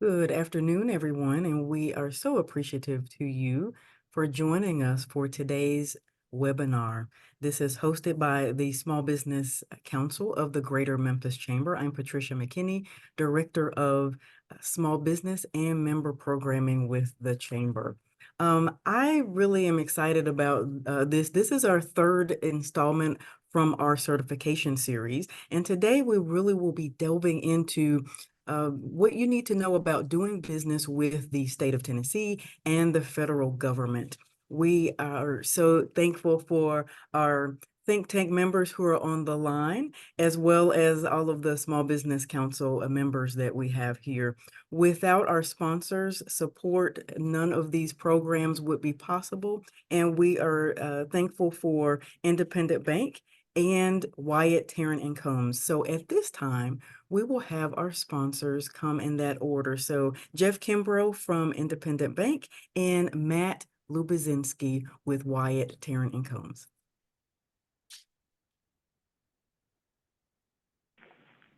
Good afternoon, everyone, and we are so appreciative to you for joining us for today's webinar. This is hosted by the Small Business Council of the Greater Memphis Chamber. I'm Patricia McKinney, Director of Small Business and Member Programming with the Chamber. I really am excited about this. This is our third installment from our certification series, and today we really will be delving into what you need to know about doing business with the state of Tennessee and the federal government. We are so thankful for our think tank members who are on the line, as well as all of the Small Business Council members that we have here. Without our sponsors' support, none of these programs would be possible, and we are thankful for Independent Bank and Wyatt, Tarrant and Combs. So at this time, we will have our sponsors come in that order. So Jeff Kimbrough from Independent Bank and Matt Lubizinski with Wyatt, Tarrant and Combs.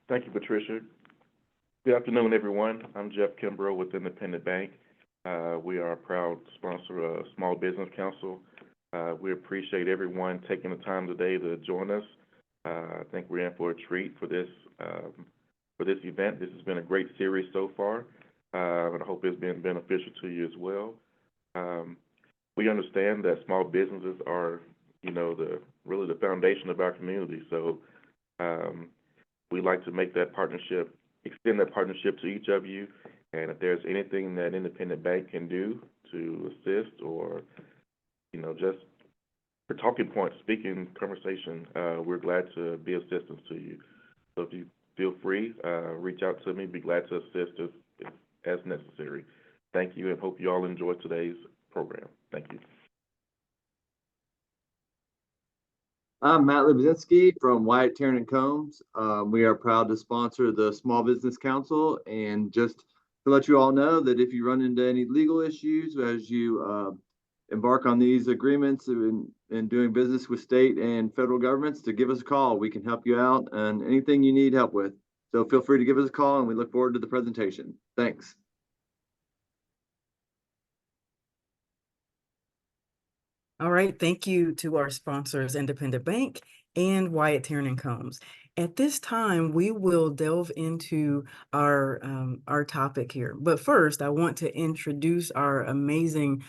Thank you, Patricia. Good afternoon, everyone. I'm Jeff Kimbrough with Independent Bank. We are a proud sponsor of Small Business Council. We appreciate everyone taking the time today to join us. I think we're in for a treat for this event. This has been a great series so far, and I hope it's been beneficial to you as well. We understand that small businesses are, really the foundation of our community. So we like to make that partnership, extend that partnership to each of you. And if there's anything that Independent Bank can do to assist or, just for talking points, speaking conversation, we're glad to be assistance to you. So if you feel free, reach out to me. Be glad to assist if as necessary. Thank you, and hope you all enjoy today's program. Thank you. I'm Matt Lubizinski from Wyatt, Tarrant and Combs. We are proud to sponsor the Small Business Council, and just to let you all know that if you run into any legal issues as you embark on these agreements and doing business with state and federal governments, to give us a call. We can help you out and anything you need help with. So feel free to give us a call, and we look forward to the presentation. Thanks. All right, thank you to our sponsors, Independent Bank and Wyatt, Tarrant and Combs. At this time, we will delve into our topic here. But first, I want to introduce our amazing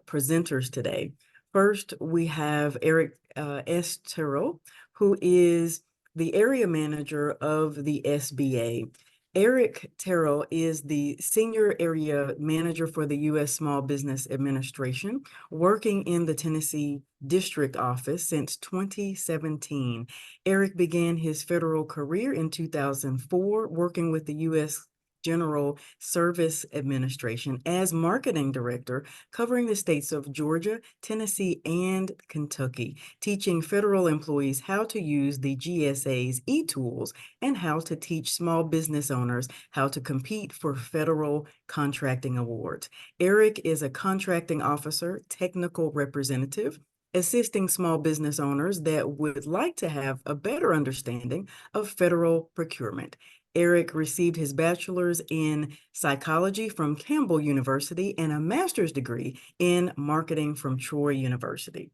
presenters today. First, we have Eric S. Terrell, who is the area manager of the SBA. Eric Terrell is the Senior Area Manager for the U.S. Small Business Administration, working in the Tennessee District Office since 2017. Eric began his federal career in 2004, working with the U.S. General Service Administration as Marketing Director, covering the states of Georgia, Tennessee, and Kentucky, teaching federal employees how to use the GSA's e-tools and how to teach small business owners how to compete for federal contracting awards. Eric is a contracting officer, technical representative, assisting small business owners that would like to have a better understanding of federal procurement. Eric received his bachelor's in psychology from Campbell University and a master's degree in marketing from Troy University.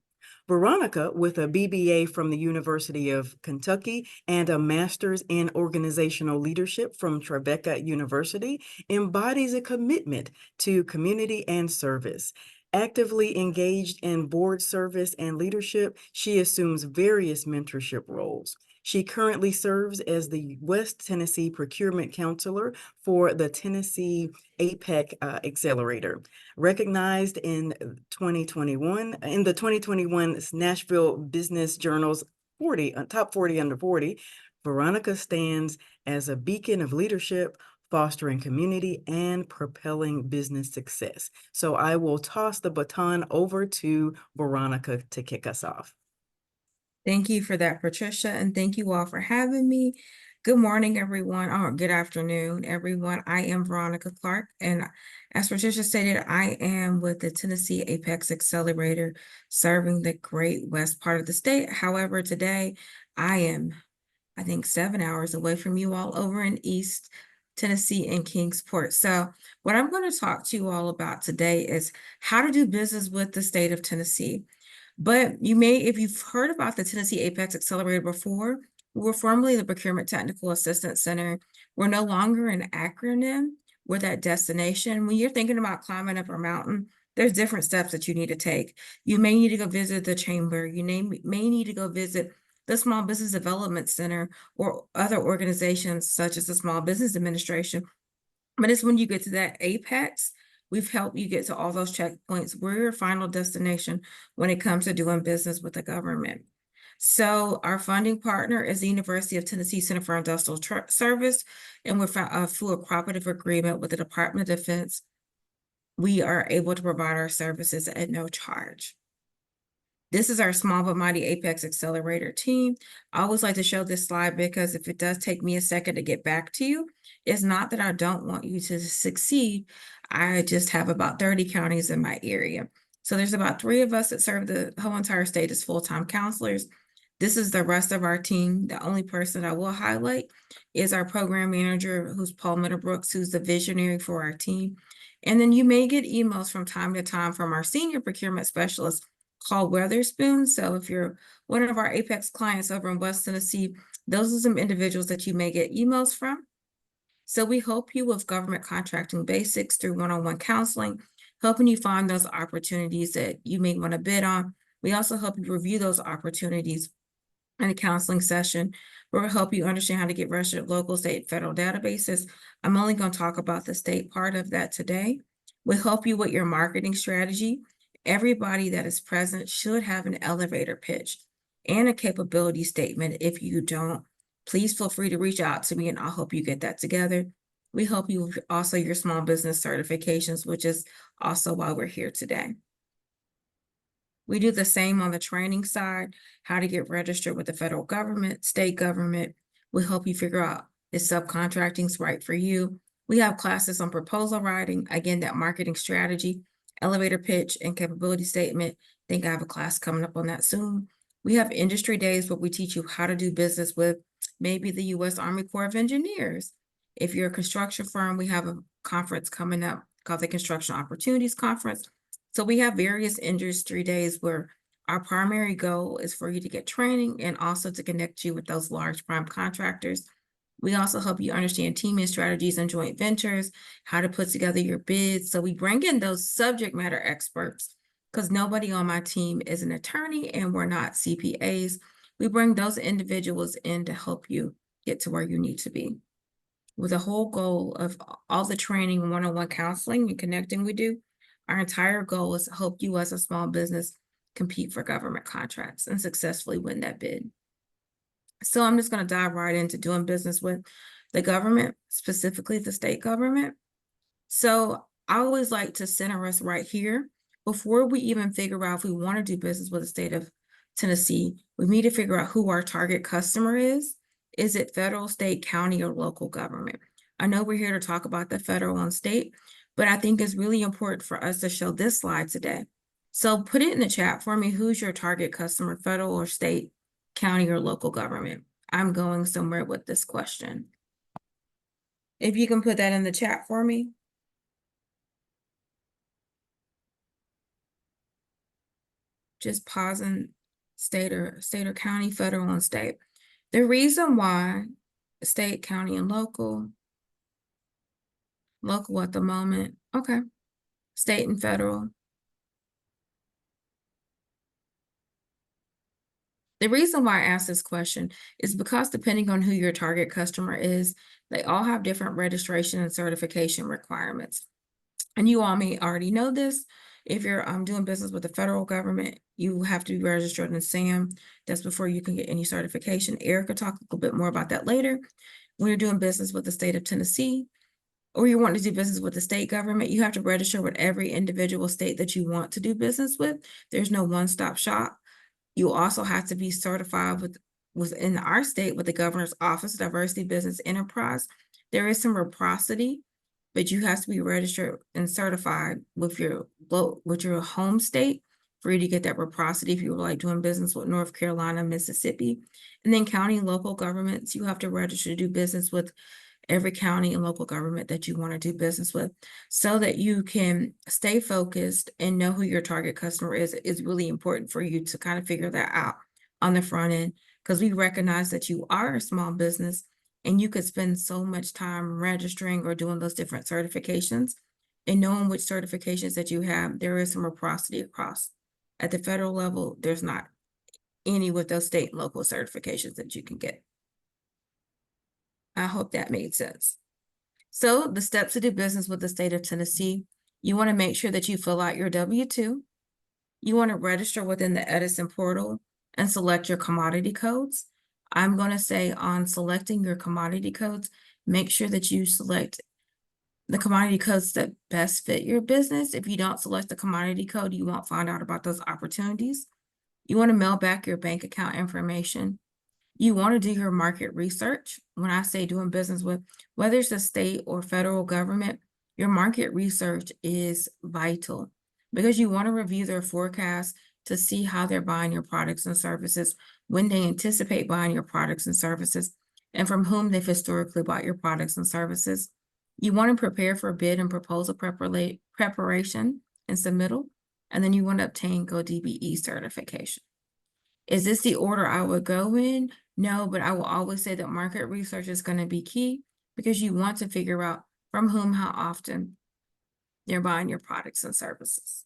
Veronica, with a BBA from the University of Kentucky and a master's in organizational leadership from Tribeca University, embodies a commitment to community and service. Actively engaged in board service and leadership, she assumes various mentorship roles. She currently serves as the West Tennessee Procurement Counselor for the Tennessee APEC Accelerator. Recognized in the 2021 Nashville Business Journal's Top 40 Under 40, Veronica stands as a beacon of leadership, fostering community and propelling business success. So I will toss the baton over to Veronica to kick us off. Thank you for that, Patricia, and thank you all for having me. Good morning, everyone, or good afternoon, everyone. I am Veronica Clark, and as Patricia stated, I am with the Tennessee Apex Accelerator, serving the great west part of the state. However, today I am, I think, 7 hours away from you all over in East Tennessee, and Kingsport. So what I'm going to talk to you all about today is how to do business with the state of Tennessee. But you may, if you've heard about the Tennessee Apex Accelerator before, we're formerly the Procurement Technical Assistance Center. We're no longer an acronym. We're that destination. When you're thinking about climbing up a mountain, there's different steps that you need to take. You may need to go visit the chamber. You may need to go visit the Small Business Development Center or other organizations such as the Small Business Administration. But it's when you get to that apex, we've helped you get to all those checkpoints. We're your final destination when it comes to doing business with the government. So our funding partner is the University of Tennessee Center for Industrial Service, and we're through a cooperative agreement with the Department of Defense. We are able to provide our services at no charge. This is our Small but Mighty Apex Accelerator team. I always like to show this slide because if it does take me a second to get back to you, it's not that I don't want you to succeed. I just have about 30 counties in my area. So there's about 3 of us that serve the whole entire state as full-time counselors. This is the rest of our team. The only person I will highlight is our program manager, who's Paul Middlebrooks, who's the visionary for our team. And then you may get emails from time to time from our senior procurement specialist called Weatherspoon. So if you're one of our Apex clients over in West Tennessee, those are some individuals that you may get emails from. So we help you with government contracting basics through one-on-one counseling, helping you find those opportunities that you may want to bid on. We also help you review those opportunities in a counseling session where we'll help you understand how to get registered local, state, federal databases. I'm only going to talk about the state part of that today. We'll help you with your marketing strategy. Everybody that is present should have an elevator pitch and a capability statement. If you don't, please feel free to reach out to me and I'll help you get that together. We help you with also your small business certifications, which is also why we're here today. We do the same on the training side, how to get registered with the federal government, state government. We help you figure out if subcontracting is right for you. We have classes on proposal writing, again, that marketing strategy, elevator pitch, and capability statement. I think I have a class coming up on that soon. We have industry days where we teach you how to do business with maybe the U.S. Army Corps of Engineers. If you're a construction firm, we have a conference coming up called the Construction Opportunities Conference. So we have various industry days where our primary goal is for you to get training and also to connect you with those large prime contractors. We also help you understand teaming strategies and joint ventures, how to put together your bids. So we bring in those subject matter experts because nobody on my team is an attorney and we're not CPAs. We bring those individuals in to help you get to where you need to be. With the whole goal of all the training, one-on-one counseling and connecting we do, our entire goal is to help you as a small business compete for government contracts and successfully win that bid. So I'm just going to dive right into doing business with the government, specifically the state government. So I always like to center us right here. Before we even figure out if we want to do business with the state of Tennessee, we need to figure out who our target customer is. Is it federal, state, county, or local government? I know we're here to talk about the federal and state, but I think it's really important for us to show this slide today. So put it in the chat for me. Who's your target customer, federal or state, county, or local government? I'm going somewhere with this question. If you can put that in the chat for me. Just pausing state or county, federal and state. The reason why state, county, and local at the moment, okay, state and federal. The reason why I asked this question is because depending on who your target customer is, they all have different registration and certification requirements. And you all may already know this. If you're doing business with the federal government, you have to be registered in SAM. That's before you can get any certification. Eric will talk a little bit more about that later. When you're doing business with the state of Tennessee, or you want to do business with the state government, you have to register with every individual state that you want to do business with. There's no one-stop shop. You also have to be certified within our state with the Governor's Office of Diversity Business Enterprise. There is some reciprocity, but you have to be registered and certified with your home state for you to get that reciprocity if you were like doing business with North Carolina, Mississippi. And then county and local governments, you have to register to do business with every county and local government that you want to do business with, so that you can stay focused and know who your target customer is really important for you to kind of figure that out on the front end, because we recognize that you are a small business and you could spend so much time registering or doing those different certifications, and knowing which certifications that you have, there is some reciprocity across. At the federal level, there's not any with those state and local certifications that you can get. I hope that made sense. So the steps to do business with the state of Tennessee: you want to make sure that you fill out your W-2. You want to register within the Edison portal and select your commodity codes. I'm going to say, on selecting your commodity codes, make sure that you select the commodity codes that best fit your business. If you don't select the commodity code, you won't find out about those opportunities. You want to mail back your bank account information. You want to do your market research. When I say doing business with, whether it's the state or federal government, your market research is vital, because you want to review their forecasts to see how they're buying your products and services, when they anticipate buying your products and services, and from whom they've historically bought your products and services. You want to prepare for bid and proposal preparation and submittal, and then you want to obtain GoDBE certification. Is this the order I would go in? No, but I will always say that market research is going to be key, because you want to figure out from whom, how often they're buying your products and services.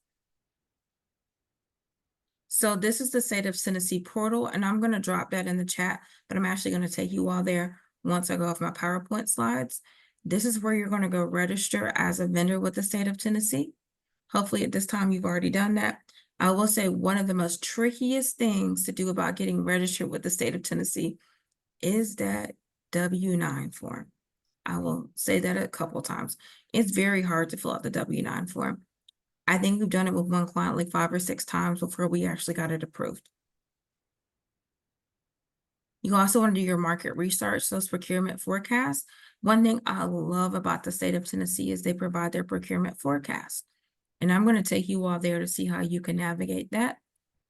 So this is the State of Tennessee portal, and I'm going to drop that in the chat, but I'm actually going to take you all there once I go off my PowerPoint slides. This is where you're going to go register as a vendor with the state of Tennessee. Hopefully at this time you've already done that. I will say one of the most trickiest things to do about getting registered with the state of Tennessee is that W-9 form. I will say that a couple times. It's very hard to fill out the W-9 form. I think we've done it with one client like 5 or 6 times before we actually got it approved. You also want to do your market research, those procurement forecasts. One thing I love about the state of Tennessee is they provide their procurement forecast. And I'm going to take you all there to see how you can navigate that.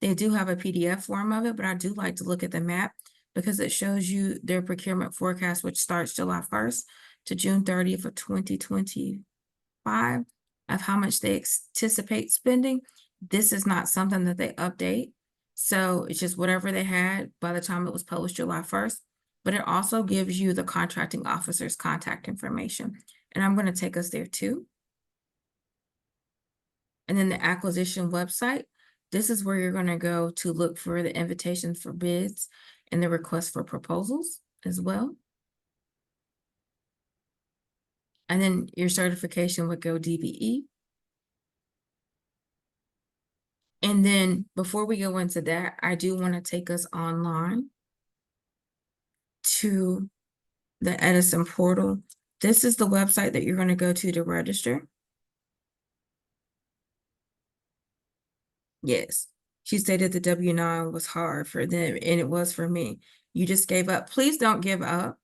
They do have a PDF form of it, but I do like to look at the map, because it shows you their procurement forecast, which starts July 1st to June 30th of 2025, of how much they anticipate spending. This is not something that they update. So it's just whatever they had by the time it was published July 1st. But it also gives you the contracting officer's contact information. And I'm going to take us there too. And then the acquisition website, this is where you're going to go to look for the invitations for bids and the request for proposals as well. And then your certification would go GoDBE. And then before we go into that, I do want to take us online to the Edison portal. This is the website that you're going to go to register. Yes, she stated the W-9 was hard for them, and it was for me. You just gave up. Please don't give up.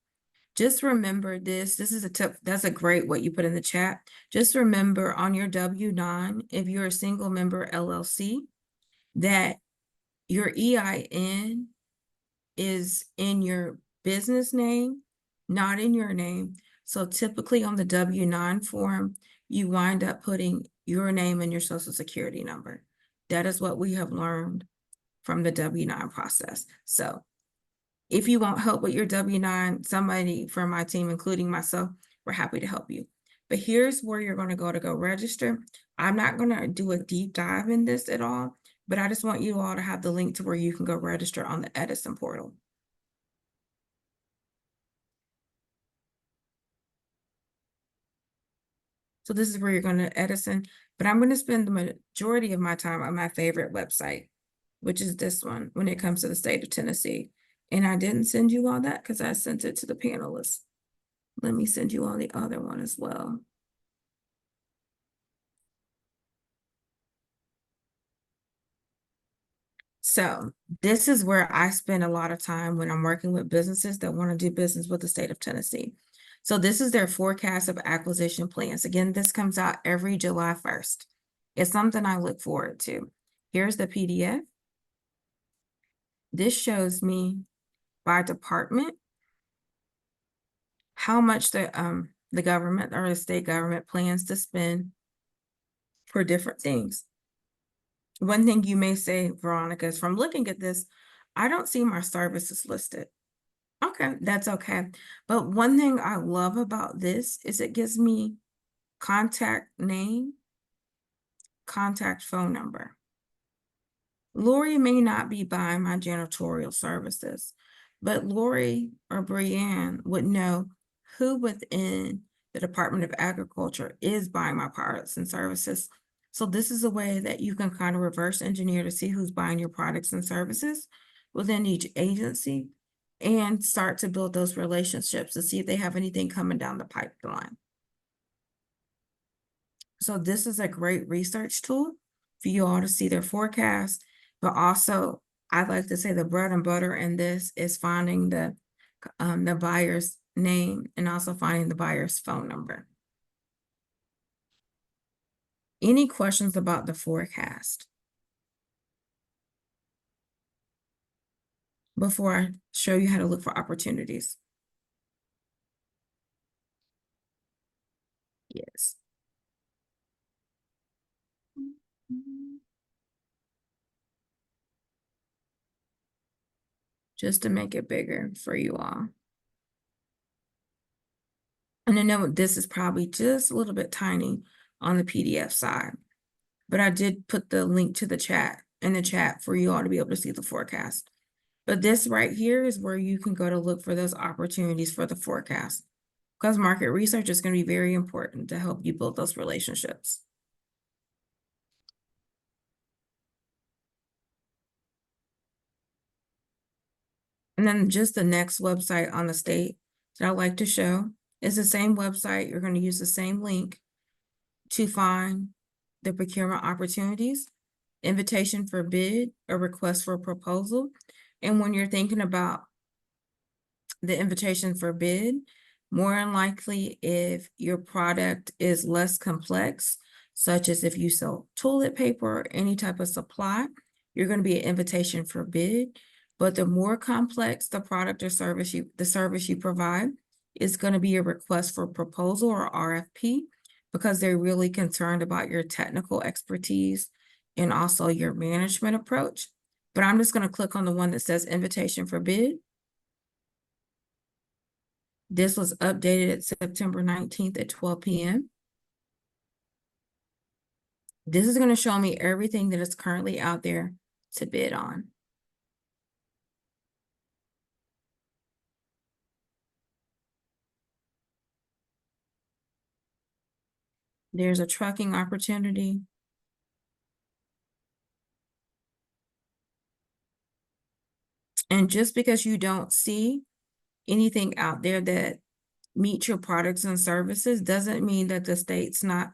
Just remember this. This is a tip. That's a great what you put in the chat. Just remember on your W-9, if you're a single member LLC, that your EIN is in your business name, not in your name. So typically on the W-9 form, you wind up putting your name and your social security number. That is what we have learned from the W-9 process. So if you want help with your W-9, somebody from my team, including myself, we're happy to help you. But here's where you're going to go register. I'm not going to do a deep dive in this at all, but I just want you all to have the link to where you can go register on the Edison portal. So this is where you're going to Edison, but I'm going to spend the majority of my time on my favorite website, which is this one when it comes to the state of Tennessee. And I didn't send you all that because I sent it to the panelists. Let me send you all the other one as well. So this is where I spend a lot of time when I'm working with businesses that want to do business with the state of Tennessee. So this is their forecast of acquisition plans. Again, this comes out every July 1st. It's something I look forward to. Here's the PDF. This shows me by department how much the government or the state government plans to spend for different things. One thing you may say, Veronica, is from looking at this, I don't see my services listed. Okay, that's okay. But one thing I love about this is it gives me contact name, contact phone number. Lori may not be buying my janitorial services, but Lori or Brianne would know who within the Department of Agriculture is buying my products and services. So this is a way that you can kind of reverse engineer to see who's buying your products and services within each agency and start to build those relationships to see if they have anything coming down the pipeline. So this is a great research tool for you all to see their forecast, but also I like to say the bread and butter in this is finding the buyer's name and also finding the buyer's phone number. Any questions about the forecast before I show you how to look for opportunities? Yes. Just to make it bigger for you all. And I know this is probably just a little bit tiny on the PDF side, but I did put the link to the chat in the chat for you all to be able to see the forecast. But this right here is where you can go to look for those opportunities for the forecast, because market research is going to be very important to help you build those relationships. And then just the next website on the state that I like to show is the same website. You're going to use the same link to find the procurement opportunities, invitation for bid, or request for proposal. And when you're thinking about the invitation for bid, more than likely if your product is less complex, such as if you sell toilet paper or any type of supply, you're going to be an invitation for bid. But the more complex the product or service you provide is going to be a request for proposal or RFP, because they're really concerned about your technical expertise and also your management approach. But I'm just going to click on the one that says invitation for bid. This was updated at September 19th at 12 p.m. This is going to show me everything that is currently out there to bid on. There's a trucking opportunity. And just because you don't see anything out there that meets your products and services doesn't mean that the state's not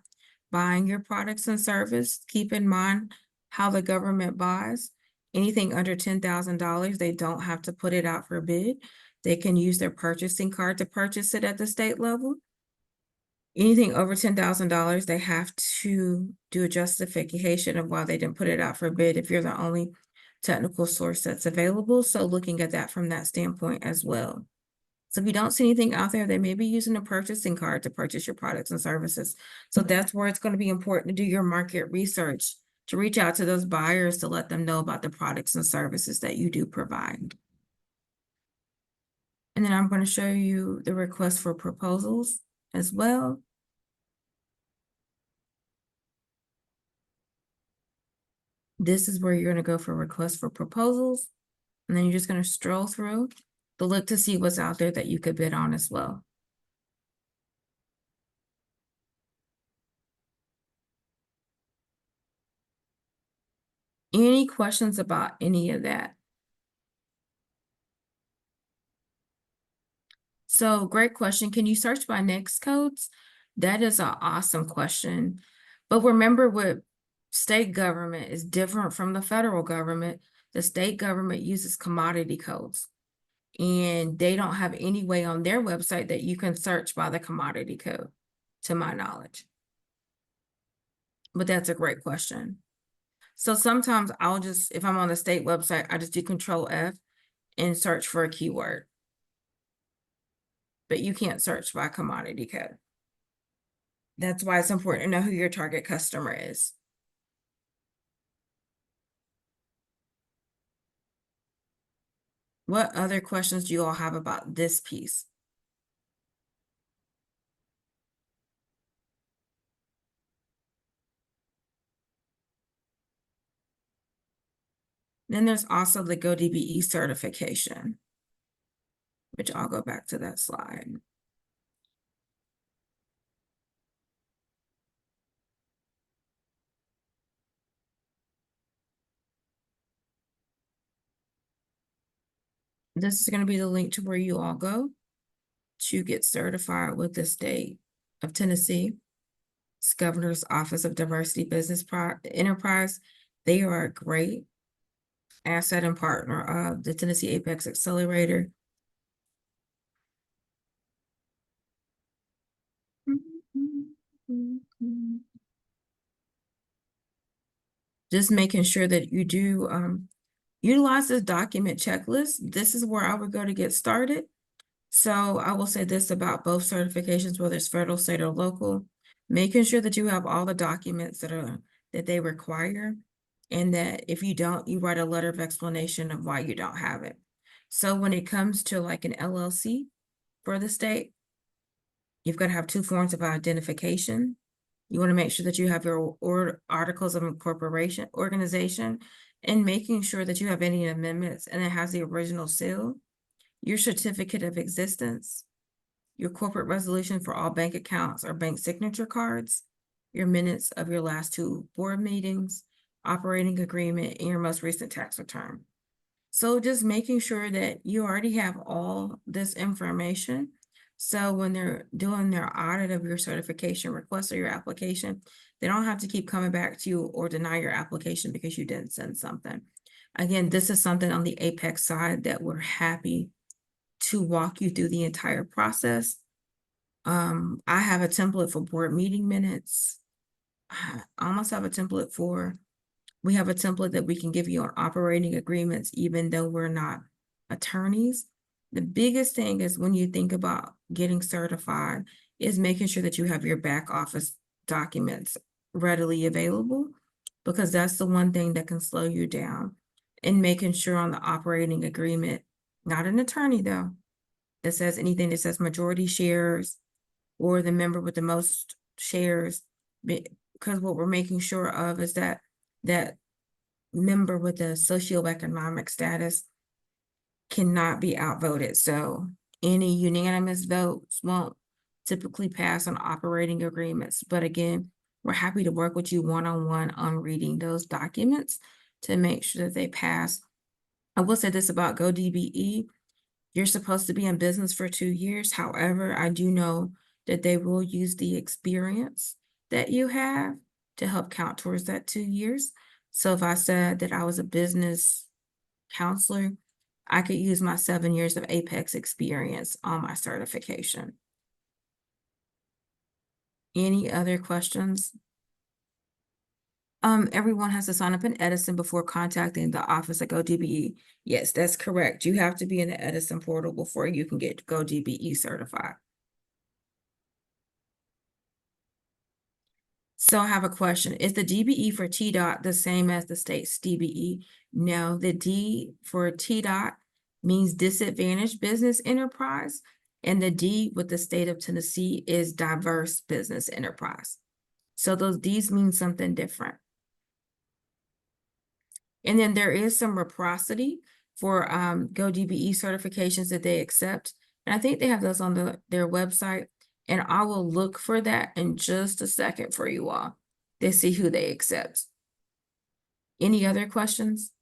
buying your products and service. Keep in mind how the government buys. Anything under $10,000, they don't have to put it out for bid. They can use their purchasing card to purchase it at the state level. Anything over $10,000, they have to do a justification of why they didn't put it out for bid if you're the only technical source that's available. So looking at that from that standpoint as well. So if you don't see anything out there, they may be using a purchasing card to purchase your products and services. So that's where it's going to be important to do your market research, to reach out to those buyers to let them know about the products and services that you do provide. And then I'm going to show you the request for proposals as well. This is where you're going to go for requests for proposals. And then you're just going to stroll through to look to see what's out there that you could bid on as well. Any questions about any of that? So great question. Can you search by NAICS codes? That is an awesome question. But remember, what state government is different from the federal government. The state government uses commodity codes, and they don't have any way on their website that you can search by the commodity code, to my knowledge. But that's a great question. So sometimes I'll just, if I'm on the state website, I just do Control F and search for a keyword. but you can't search by commodity code. That's why it's important to know who your target customer is. What other questions do you all have about this piece? Then there's also the GoDBE certification, which I'll go back to that slide. This is going to be the link to where you all go to get certified with the state of Tennessee. It's Governor's Office of Diversity Business Enterprise. They are a great asset and partner of the Tennessee Apex Accelerator. Just making sure that you do utilize this document checklist. This is where I would go to get started. So I will say this about both certifications, whether it's federal, state, or local, making sure that you have all the documents that they require, and that if you don't, you write a letter of explanation of why you don't have it. So when it comes to like an LLC for the state, you've got to have 2 forms of identification. You want to make sure that you have your articles of incorporation, organization, and making sure that you have any amendments and it has the original seal, your certificate of existence, your corporate resolution for all bank accounts or bank signature cards, your minutes of your last 2 board meetings, operating agreement, and your most recent tax return. So just making sure that you already have all this information. So when they're doing their audit of your certification request or your application, they don't have to keep coming back to you or deny your application because you didn't send something. Again, this is something on the Apex side that we're happy to walk you through the entire process. I have a template for board meeting minutes. I almost have a template we have a template that we can give you on operating agreements, even though we're not attorneys. The biggest thing is when you think about getting certified is making sure that you have your back office documents readily available, because that's the one thing that can slow you down. And making sure on the operating agreement, not an attorney though, that says anything that says majority shares or the member with the most shares, because what we're making sure of is that member with the socioeconomic status cannot be outvoted. So any unanimous votes won't typically pass on operating agreements. But again, we're happy to work with you one-on-one on reading those documents to make sure that they pass. I will say this about GoDBE. You're supposed to be in business for 2 years. However, I do know that they will use the experience that you have to help count towards that 2 years. So if I said that I was a business counselor, I could use my 7 years of Apex experience on my certification. Any other questions? Everyone has to sign up in Edison before contacting the office at GoDBE. Yes, that's correct. You have to be in the Edison portal before you can get GoDBE certified. So I have a question. Is the DBE for TDOT the same as the state's DBE? No, the D for TDOT means disadvantaged business enterprise, and the D with the state of Tennessee is diverse business enterprise. So those Ds mean something different. And then there is some reciprocity for GoDBE certifications that they accept. And I think they have those on their website. And I will look for that in just a second for you all to see who they accept. Any other questions?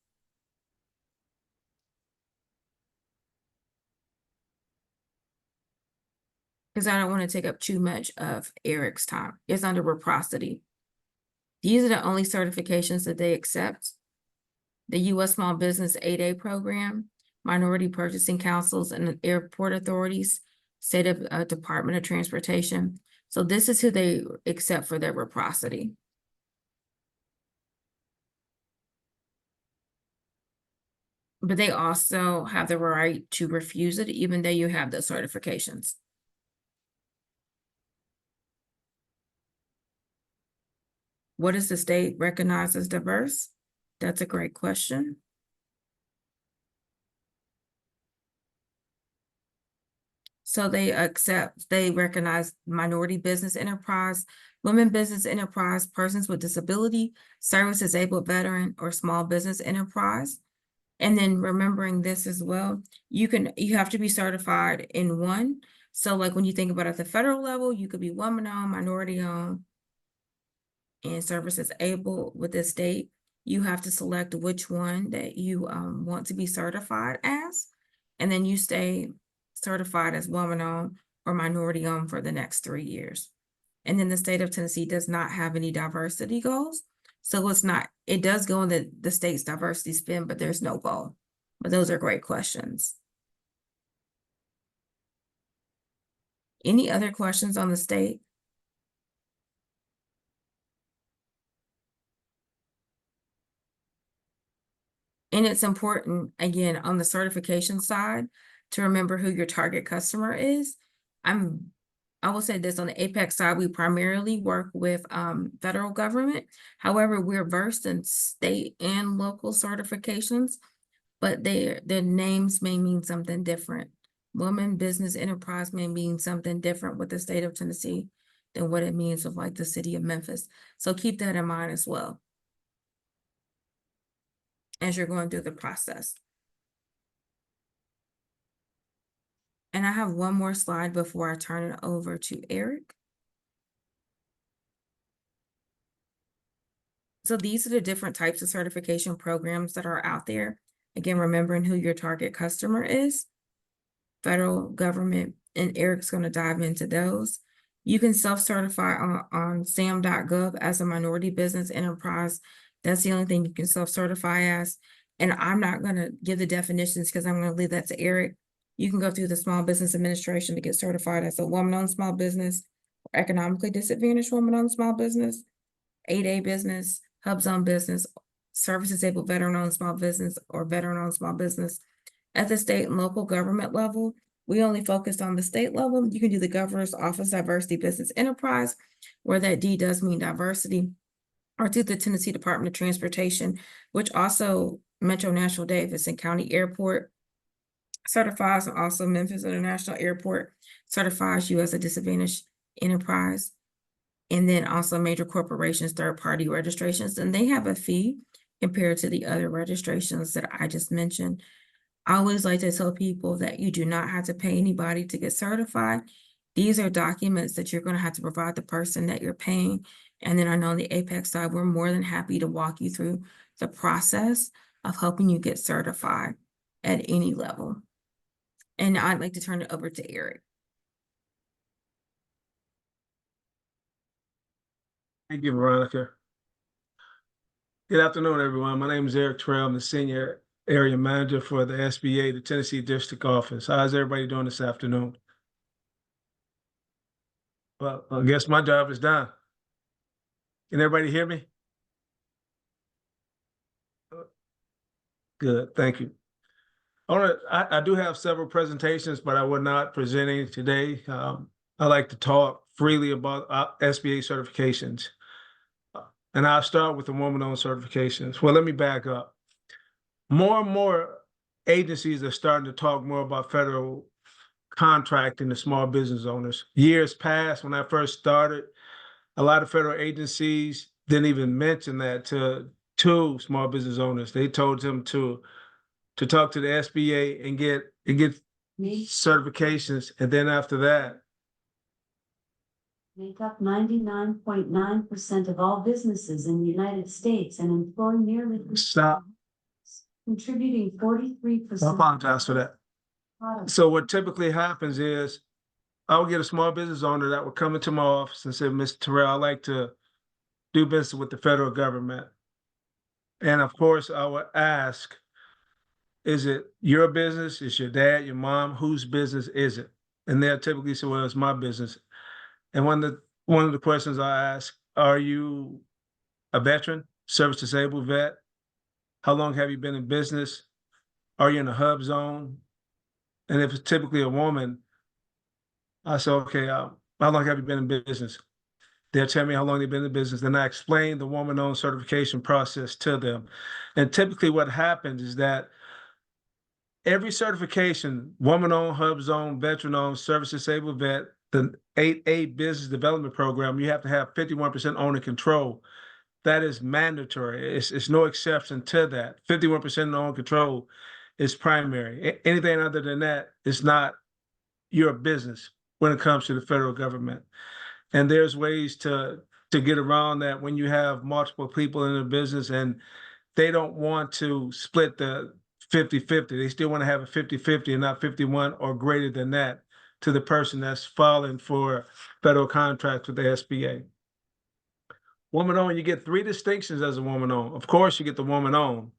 Because I don't want to take up too much of Eric's time. It's under reciprocity. These are the only certifications that they accept. The U.S. Small Business 8A program, Minority Purchasing Councils and Airport Authorities, State of Department of Transportation. So this is who they accept for their reciprocity. But they also have the right to refuse it, even though you have those certifications. What does the state recognize as diverse? That's a great question. So they recognize minority business enterprise, women business enterprise, persons with disability, service disabled veteran, or small business enterprise. And then remembering this as well, you have to be certified in one. So like when you think about at the federal level, you could be woman-owned, minority-owned, and service disabled. With the state, you have to select which one that you want to be certified as, and then you stay certified as woman-owned or minority-owned for the next 3 years. And then the state of Tennessee does not have any diversity goals. So it does go in the state's diversity spin, but there's no goal. But those are great questions. Any other questions on the state? And it's important, again, on the certification side, to remember who your target customer is. I will say this, on the Apex side, we primarily work with federal government. However, we're versed in state and local certifications, but their names may mean something different. Woman business enterprise may mean something different with the state of Tennessee than what it means with like the city of Memphis. So keep that in mind as well as you're going through the process. And I have one more slide before I turn it over to Eric. So these are the different types of certification programs that are out there. Again, remembering who your target customer is, federal government, and Eric's going to dive into those. You can self-certify on sam.gov as a minority business enterprise. That's the only thing you can self-certify as. And I'm not going to give the definitions because I'm going to leave that to Eric. You can go through the Small Business Administration to get certified as a woman-owned small business, or economically disadvantaged woman-owned small business, 8A business, HUBZone business, service disabled veteran-owned small business, or veteran-owned small business. At the state and local government level, we only focused on the state level. You can do the Governor's Office Diversity Business Enterprise, where that D does mean diversity, or to the Tennessee Department of Transportation, which also Metro Nashville Davidson County Airport certifies, and also Memphis International Airport certifies you as a disadvantaged enterprise. And then also major corporations, third-party registrations, and they have a fee compared to the other registrations that I just mentioned. I always like to tell people that you do not have to pay anybody to get certified. These are documents that you're going to have to provide the person that you're paying. And then I know on the Apex side, we're more than happy to walk you through the process of helping you get certified at any level. And I'd like to turn it over to Eric. Thank you, Veronica. Good afternoon, everyone. My name is Eric Terrell. I'm the Senior Area Manager for the SBA, the Tennessee District Office. How's everybody doing this afternoon? Well, I guess my job is done. Can everybody hear me? Good, thank you. I do have several presentations, but I will not present any today. I like to talk freely about SBA certifications. And I'll start with the woman-owned certifications. Well, let me back up. More and more agencies are starting to talk more about federal contracting to small business owners. Years past, when I first started, a lot of federal agencies didn't even mention that to small business owners. They told them to talk to the SBA and get certifications, and then after that, make up 99.9% of all businesses in the United States and employ nearly stop. contributing 43%. I apologize for that. So what typically happens is I will get a small business owner that will come into my office and say, Mr. Terrell, I'd like to do business with the federal government. And of course, I would ask, is it your business? Is your dad, your mom? Whose business is it? And they'll typically say, well, it's my business. And one of the questions I ask, are you a veteran, service disabled vet? How long have you been in business? Are you in a HUBZone? And if it's typically a woman, I say, okay, how long have you been in business? They'll tell me how long they've been in the business, and I explain the woman-owned certification process to them. And typically what happens is that every certification, woman-owned, hubs-owned, veteran-owned, service-disabled vet, the 8A business development program, you have to have 51% owner control. That is mandatory. It's no exception to that. 51% owner control is primary. Anything other than that is not your business when it comes to the federal government. And there's ways to get around that when you have multiple people in the business and they don't want to split the 50-50. They still want to have a 50-50 and not 51 or greater than that to the person that's filing for federal contracts with the SBA. Woman-owned, you get 3 distinctions as a woman-owned. Of course, you get the woman-owned.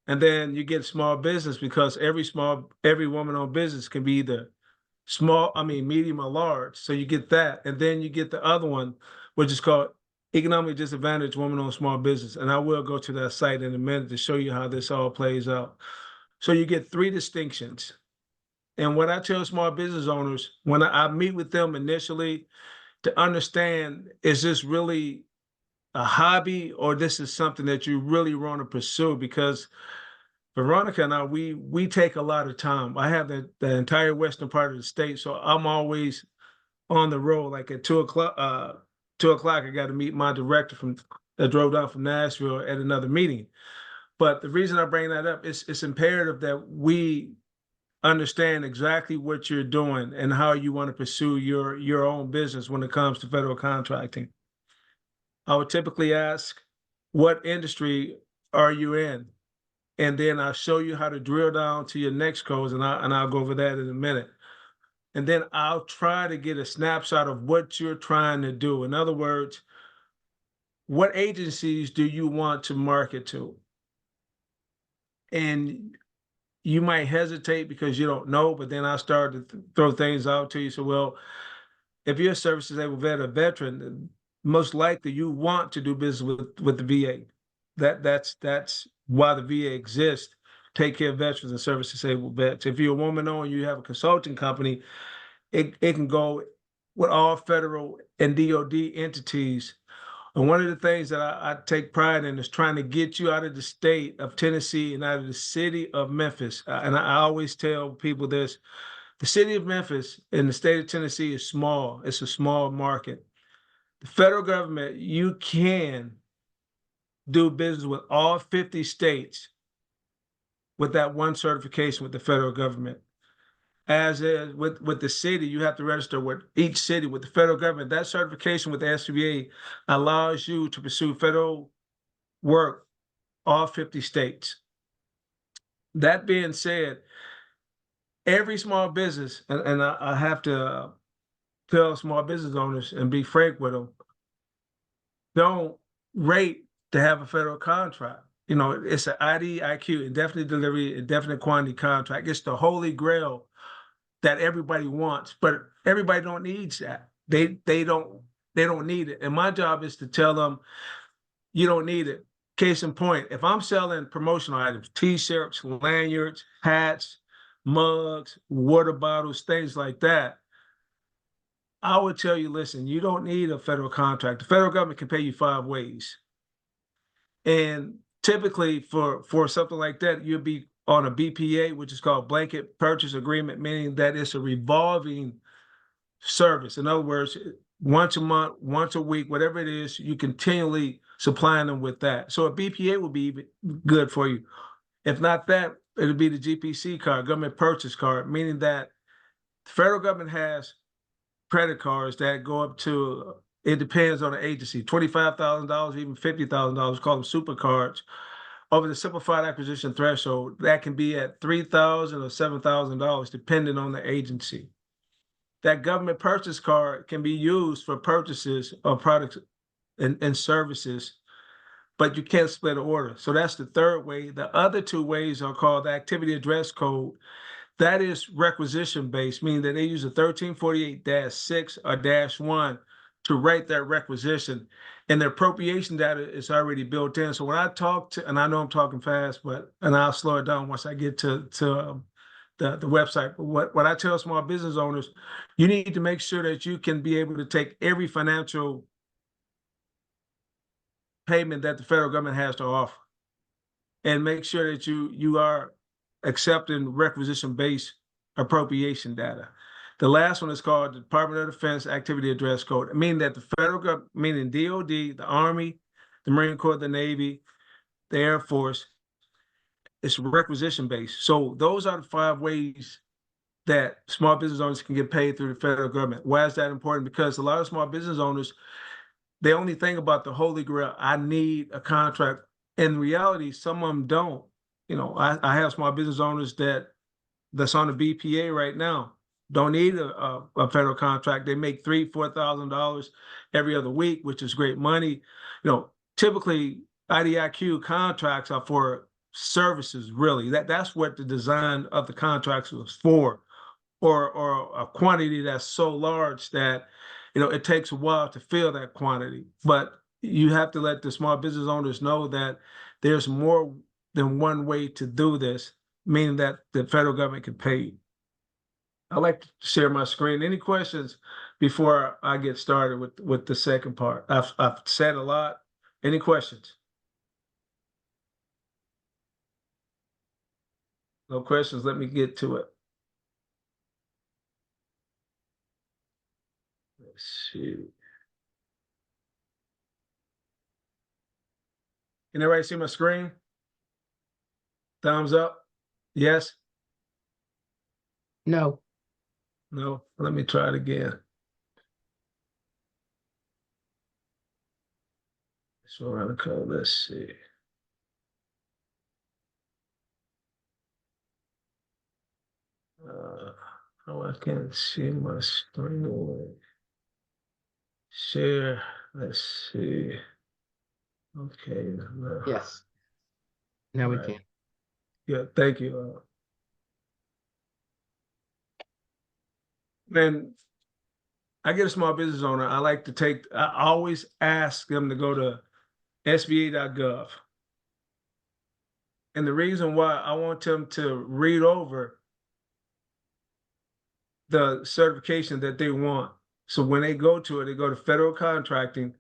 And then you get small business because every woman-owned business can be either medium or large. So you get that. And then you get the other one, which is called economically disadvantaged woman-owned small business. And I will go to that site in a minute to show you how this all plays out. So you get 3 distinctions. And what I tell small business owners, when I meet with them initially to understand, is this really a hobby or this is something that you really want to pursue? Because Veronica and I, we take a lot of time. I have the entire western part of the state, so I'm always on the road. Like at 2:00, I got to meet my director that drove down from Nashville at another meeting. But the reason I bring that up is it's imperative that we understand exactly what you're doing and how you want to pursue your own business when it comes to federal contracting. I would typically ask, what industry are you in? And then I'll show you how to drill down to your next codes, and I'll go over that in a minute. And then I'll try to get a snapshot of what you're trying to do. In other words, what agencies do you want to market to? And you might hesitate because you don't know, but then I start to throw things out to you. So, well, if you're a service-disabled vet or veteran, most likely you want to do business with the VA. That's why the VA exists, take care of veterans and service-disabled vets. If you're a woman-owned, you have a consulting company, it can go with all federal and DOD entities. And one of the things that I take pride in is trying to get you out of the state of Tennessee and out of the city of Memphis. And I always tell people this, the city of Memphis in the state of Tennessee is small. It's a small market. The federal government, you can do business with all 50 states with that one certification with the federal government. As is with the city, you have to register with each city with the federal government. That certification with the SBA allows you to pursue federal work all 50 states. That being said, every small business, and I have to tell small business owners and be frank with them, don't rate to have a federal contract. You know, it's an IDIQ, indefinite delivery, indefinite quantity contract. It's the holy grail that everybody wants, but everybody don't need that. They don't need it. And my job is to tell them, you don't need it. Case in point, if I'm selling promotional items, T-shirts, lanyards, hats, mugs, water bottles, things like that, I would tell you, listen, you don't need a federal contract. The federal government can pay you 5 ways. And typically for something like that, you'll be on a BPA, which is called blanket purchase agreement, meaning that it's a revolving service. In other words, once a month, once a week, whatever it is, you continually supplying them with that. So a BPA will be good for you. If not that, it'll be the GPC card, government purchase card, meaning that the federal government has credit cards that go up to, it depends on the agency, $25,000, even $50,000, call them super cards. Over the simplified acquisition threshold, that can be at $3,000 or $7,000, depending on the agency. That government purchase card can be used for purchases of products and services, but you can't split an order. So that's the third way. The other 2 ways are called the activity address code. That is requisition based, meaning that they use a 1348-6 or -1 to write that requisition, and the appropriation data is already built in. So when I talk to, and I know I'm talking fast, and I'll slow it down once I get to the website. But what I tell small business owners, you need to make sure that you can be able to take every financial payment that the federal government has to offer. And make sure that you are accepting requisition-based appropriation data. The last one is called the Department of Defense Activity Address Code, meaning that the federal government, meaning DOD, the Army, the Marine Corps, the Navy, the Air Force, it's requisition-based. So those are the 5 ways that small business owners can get paid through the federal government. Why is that important? Because a lot of small business owners, they only think about the holy grail. I need a contract. In reality, some of them don't. You know, I have small business owners that's on the BPA right now, don't need a federal contract. They make $3,000-4,000 every other week, which is great money. You know, typically IDIQ contracts are for services, really. That's what the design of the contracts was for, or a quantity that's so large that, you know, it takes a while to fill that quantity. But you have to let the small business owners know that there's more than one way to do this, meaning that the federal government can pay. I'd like to share my screen. Any questions before I get started with the second part? I've said a lot. Any questions? No questions. Let me get to it. Let's see. Can everybody see my screen? Thumbs up? Yes? No. No? Let me try it again. So let's see. Oh, I can't see my screen. Share. Let's see. Okay. No. Yes. Now we Right. can. Yeah, thank you. Man, I get a small business owner. I always ask them to go to SBA.gov. And the reason why I want them to read over the certification that they want. So when they go to it, they go to federal contracting,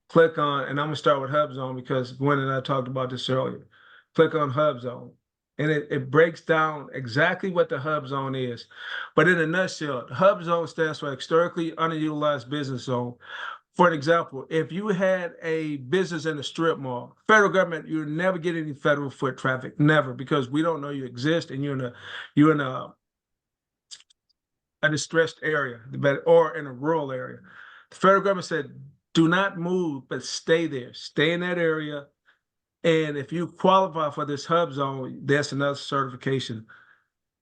click on, and I'm gonna start with HubZone because Gwen and I talked about this earlier. Click on HubZone. And it breaks down exactly what the HubZone is. But in a nutshell, HubZone stands for Historically Underutilized Business Zone. For an example, if you had a business in a strip mall, federal government, you'll never get any federal foot traffic, never, because we don't know you exist and you're in a distressed area, or in a rural area. The federal government said, do not move, but stay there, stay in that area. And if you qualify for this HubZone, that's another certification.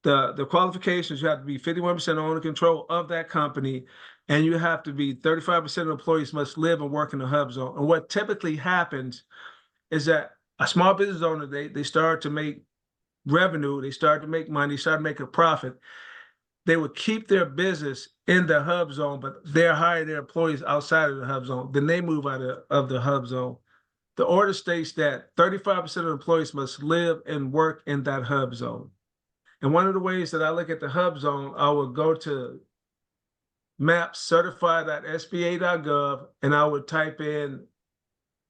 The qualifications, you have to be 51% owner control of that company, and you have to be 35% of employees must live and work in the HubZone. And what typically happens is that a small business owner, they start to make revenue, they start to make money, start making a profit. They would keep their business in the HubZone, but they're hiring their employees outside of the HubZone. Then they move out of the HubZone. The order states that 35% of employees must live and work in that HubZone. And one of the ways that I look at the HubZone, I would go to maps.certified.sba.gov and I would type in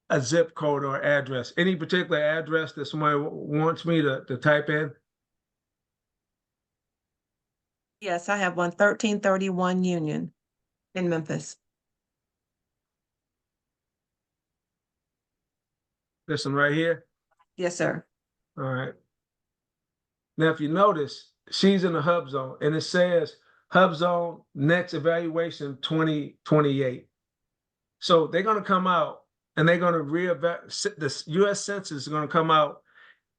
a zip code or address, any particular address that somebody wants me to type in. Yes, I have 1331 Union in Memphis. This one right here. Yes, sir. All right. Now, if you notice, she's in the HubZone and it says HubZone next evaluation 2028. So they're going to come out and they're going to the U.S. Census is going to come out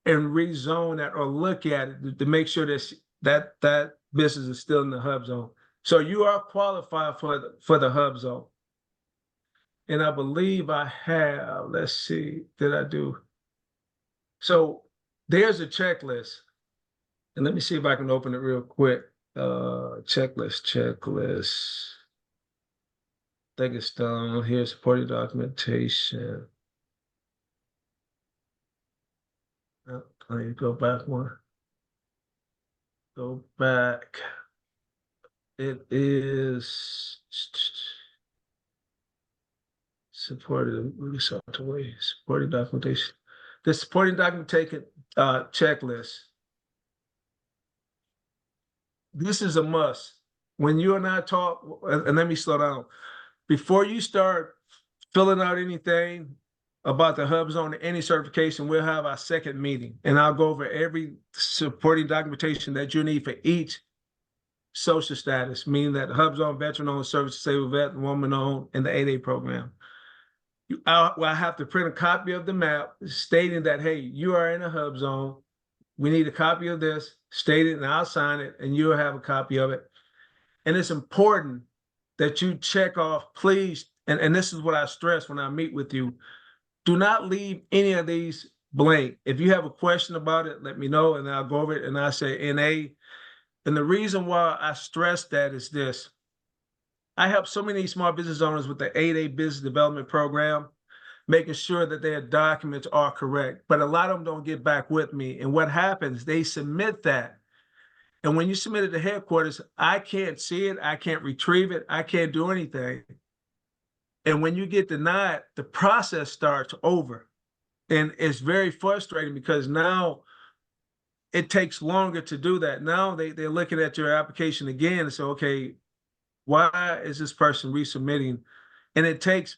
and rezone that or look at it to make sure that business is still in the HubZone. So you are qualified for the HubZone. And I believe I have, let's see, did I do? So there's a checklist. And let me see if I can open it real quick. Checklist. I think it's done. Here's supporting documentation. Let me go back one. Go back. It is supported, supporting documentation. The supporting documentation checklist. This is a must. When you and I talk, and let me slow down. Before you start filling out anything about the hub zone or any certification, we'll have our second meeting, and I'll go over every supporting documentation that you need for each social status, meaning that hub zone, veteran-owned, service disabled vet, woman-owned, and the 8A program. I have to print a copy of the map stating that, hey, you are in a hub zone. We need a copy of this, state it, and I'll sign it, and you'll have a copy of it. And it's important that you check off, please, and this is what I stress when I meet with you, do not leave any of these blank. If you have a question about it, let me know, and I'll go over it, and I say NA. And the reason why I stress that is this. I help so many small business owners with the 8A business development program, making sure that their documents are correct. But a lot of them don't get back with me. And what happens, they submit that. And when you submit it to headquarters, I can't see it, I can't retrieve it, I can't do anything. And when you get denied, the process starts over. And it's very frustrating because now it takes longer to do that. Now they're looking at your application again and say, okay, why is this person resubmitting? And it takes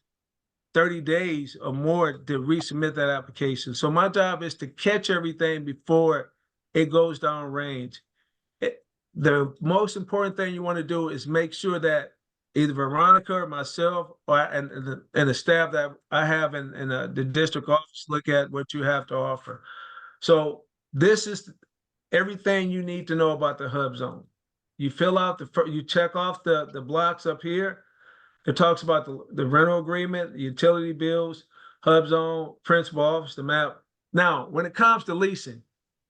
30 days or more to resubmit that application. So my job is to catch everything before it goes down range. The most important thing you want to do is make sure that either Veronica or myself or and the staff that I have in the district office look at what you have to offer. So this is everything you need to know about the hub zone. You fill out you check off the blocks up here. It talks about the rental agreement, the utility bills, hub zone, principal office, the map. Now, when it comes to leasing,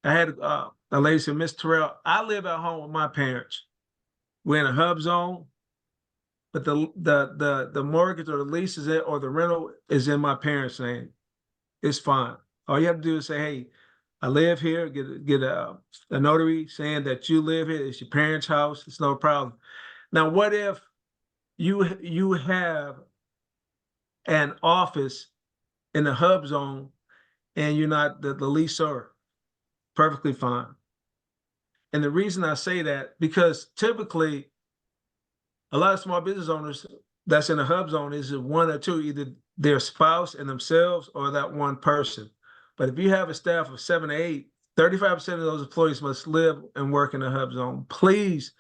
I had a lady said, Miss Terrell, I live at home with my parents. We're in a hub zone, but the mortgage or the lease is or the rental is in my parents' name. It's fine. All you have to do is say, hey, I live here, get a notary saying that you live here, it's your parents' house, it's no problem. Now, what if you have an office in the hub zone and you're not the leaser? Perfectly fine. And the reason I say that, because typically a lot of small business owners that's in a hub zone is one or two, either their spouse and themselves or that one person. But if you have a staff of 7 or 8, 35% of those employees must live and work in a hub zone. Please.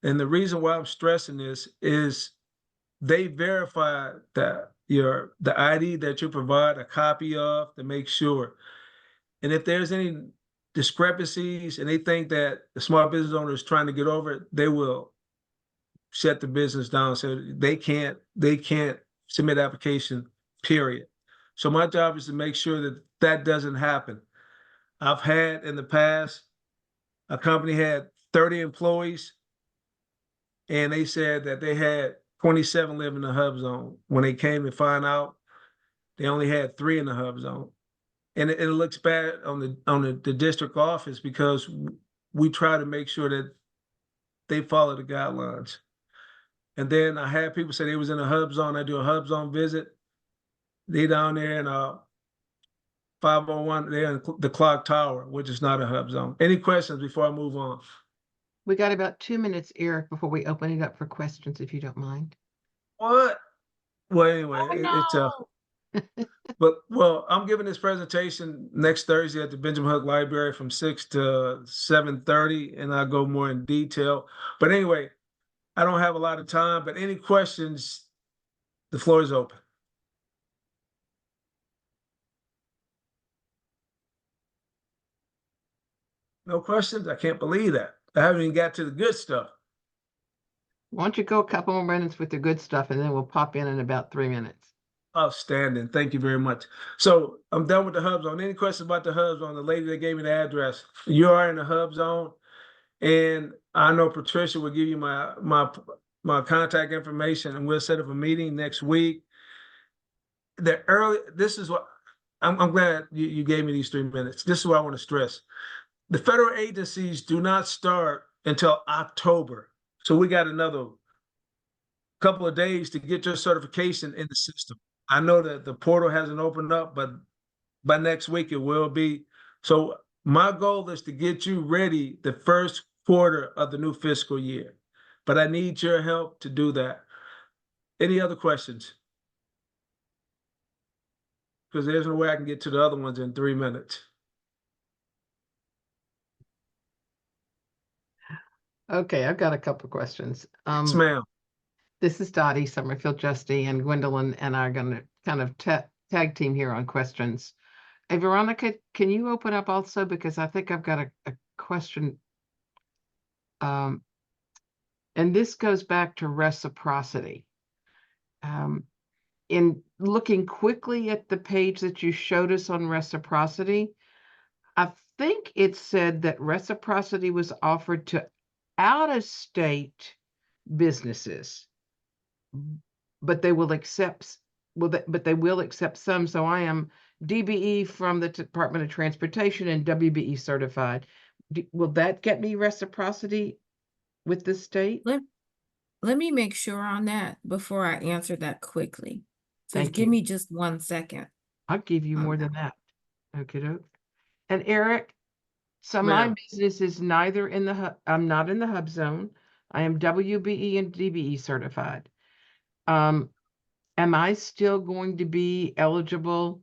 And the reason why I'm stressing this is they verify that the ID that you provide a copy of to make sure. And if there's any discrepancies and they think that the small business owner is trying to get over it, they will shut the business down. So they can't submit application, period. So my job is to make sure that that doesn't happen. I've had in the past, a company had 30 employees and they said that they had 27 live in the hub zone. When they came to find out, they only had 3 in the hub zone. And it looks bad on the district office because we try to make sure that they follow the guidelines. And then I had people say they was in a hub zone. I do a hub zone visit. They down there in 501, they're in the clock tower, which is not a hub zone. Any questions before I move on? We got about 2 minutes, Eric, before we open it up for questions, if you don't mind. What? Well, anyway, Well, I'm giving this presentation next Thursday at the Benjamin Hook Library from 6 to 7:30, and I'll go more in detail. But anyway, I don't have a lot of time, but any questions, the floor is open. No questions? I can't believe that. I haven't even got to the good stuff. Why don't you go a couple more minutes with the good stuff, and then we'll pop in about 3 minutes. Outstanding. Thank you very much. So I'm done with the hub zone. Any questions about the hub zone? The lady that gave me the address. You are in the hub zone, and I know Patricia will give you my contact information, and we'll set up a meeting next week. This is what I'm glad you gave me these 3 minutes. This is what I want to stress. The federal agencies do not start until October. So we got another couple of days to get your certification in the system. I know that the portal hasn't opened up, but by next week it will be. So my goal is to get you ready the first quarter of the new fiscal year. But I need your help to do that. Any other questions? Because there's no way I can get to the other ones in 3 minutes. Okay, I've got a couple of questions. Yes, ma'am. This is Dottie Summerfield Justy, and Gwendolyn and I are going to kind of tag team here on questions. Hey, Veronica, can you open up also? Because I think I've got a question. And this goes back to reciprocity. In looking quickly at the page that you showed us on reciprocity, I think it said that reciprocity was offered to out-of-state businesses, but they will accept, but they will accept some. So I am DBE from the Department of Transportation and WBE certified. Will that get me reciprocity with the state? Let me make sure on that before I answer that quickly. So Thank give you. me just 1 second. I'll give you on more than that. Okay. And Eric, so my Ma'am. business is neither in the hub, I'm not in the hub zone. I am WBE and DBE certified. Am I still going to be eligible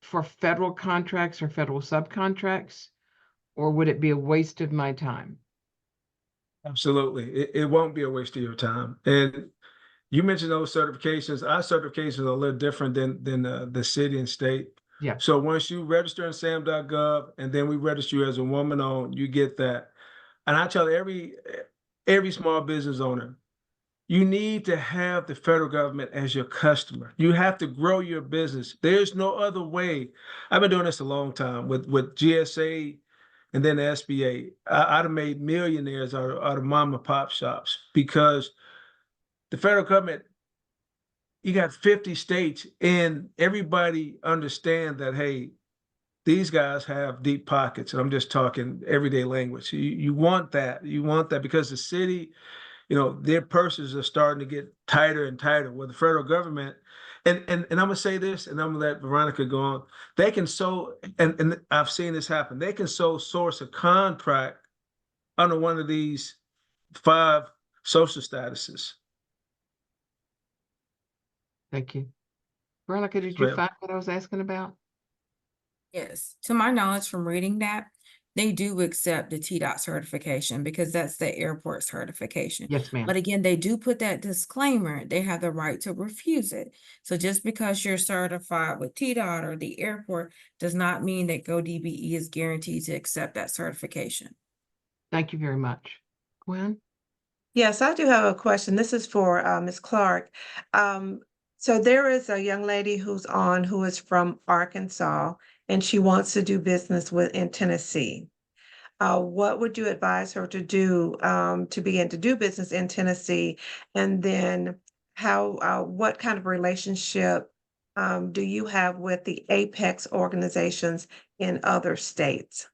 for federal contracts or federal subcontracts? Or would it be a waste of my time? Absolutely. It won't be a waste of your time. And you mentioned those certifications. Our certifications are a little different than the city and state. Yeah. So once you register in SAM.gov and then we register you as a woman owned, you get that. And I tell every small business owner, you need to have the federal government as your customer. You have to grow your business. There's no other way. I've been doing this a long time with GSA and then the SBA. I'd have made millionaires out of mom and pop shops because the federal government, you got 50 states and everybody understand that, hey, these guys have deep pockets. And I'm just talking everyday language. You want that. You want that because the city, their purses are starting to get tighter and tighter with the federal government. And I'm gonna say this, and I'm gonna let Veronica go on. They can and I've seen this happen. They can source a contract under one of these 5 social statuses. Thank you. Veronica, did Yes, you ma'am. find what I was asking about? Yes, to my knowledge from reading that, they do accept the TDOT certification because that's the airport certification. Yes, ma'am. But again, they do put that disclaimer, they have the right to refuse it. So just because you're certified with TDOT or the airport does not mean that GoDBE is guaranteed to accept that certification. Thank you very much. Gwen? Yes, I do have a question. This is for Ms. Clark. So there is a young lady who is from Arkansas, and she wants to do business in Tennessee. What would you advise her to do to begin to do business in Tennessee? And then what kind of relationship do you have with the Apex organizations in other states?